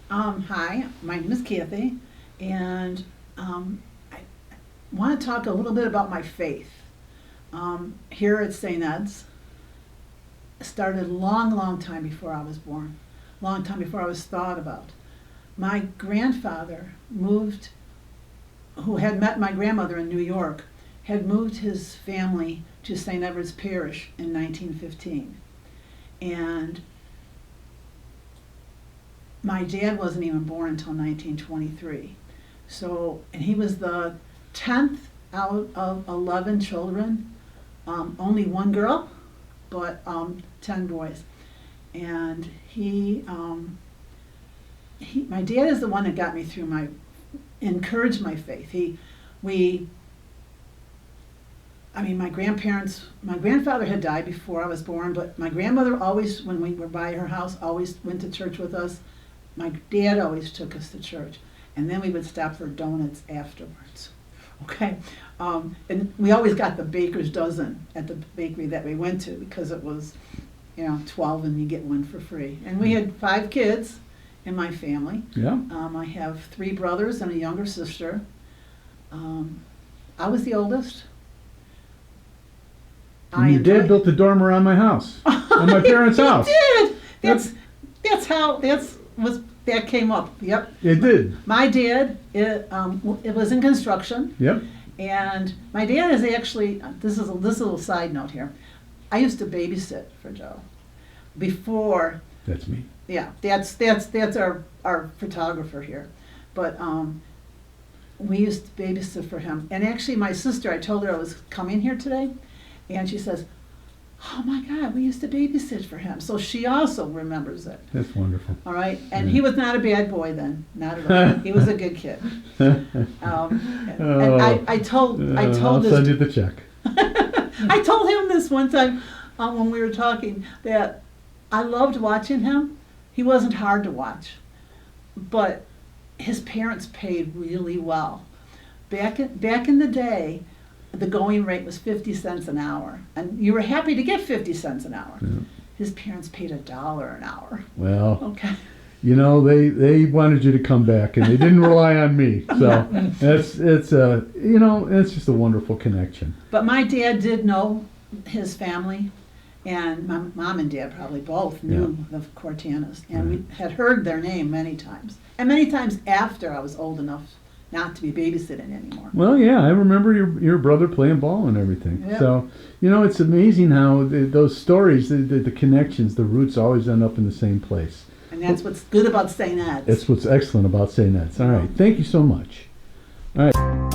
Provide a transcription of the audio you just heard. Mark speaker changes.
Speaker 1: Hi, my name is Kathy, and I want to talk a little bit about my faith. Here at St. Ed's, it started a long, long time before I was born, long time before I was thought about. My grandfather moved, who had met my grandmother in New York, had moved his family to St. Edward's Parish in 1915. And my dad wasn't even born until 1923. So, and he was the 10th out of 11 children, only one girl, but 10 boys. And my dad is the one that got me through encouraged my faith. My grandfather had died before I was born, but my grandmother always, when we were by her house, always went to church with us. My dad always took us to church, and then we would stop for donuts afterwards. Okay, and we always got the baker's dozen at the bakery that we went to because it was, 12 and you get one for free. And we had 5 kids in my family.
Speaker 2: Yeah.
Speaker 1: I have 3 brothers and a younger sister. I was the oldest.
Speaker 2: And your dad built the dorm around my house, on my parents' house.
Speaker 1: He did. That's how that came up. Yep.
Speaker 2: It did.
Speaker 1: My dad, it was in construction.
Speaker 2: Yep.
Speaker 1: And my dad is actually, this is a little side note here. I used to babysit for Joe before.
Speaker 2: That's me.
Speaker 1: Yeah, that's our photographer here. But we used to babysit for him. And actually my sister, I told her I was coming here today, and she says, "Oh my God, we used to babysit for him." So she also remembers it.
Speaker 2: That's wonderful.
Speaker 1: All right, and
Speaker 2: Yeah.
Speaker 1: he was not a bad boy then, not at all. He was a good kid. And I told
Speaker 2: I'll
Speaker 1: this.
Speaker 2: send you the check.
Speaker 1: I told him this one time when we were talking that I loved watching him. He wasn't hard to watch, but his parents paid really well. Back in the day, the going rate was 50 cents an hour, and you were happy to get 50 cents an hour.
Speaker 2: Yeah.
Speaker 1: His parents paid $1 an hour.
Speaker 2: Well,
Speaker 1: Okay.
Speaker 2: they wanted you to come back, and they didn't rely on me. So it's just a wonderful connection.
Speaker 1: But my dad did know his family, and my mom and dad probably both knew the Cortanas, and we had heard their name many times, and many times after I was old enough not to be babysitting anymore.
Speaker 2: Well, yeah, I remember your brother playing ball and everything.
Speaker 1: Yep.
Speaker 2: So, it's amazing how those stories, the connections, the roots always end up in the same place.
Speaker 1: And that's what's good about St. Ed's.
Speaker 2: That's what's excellent about saying that. All right, thank you so much. All right.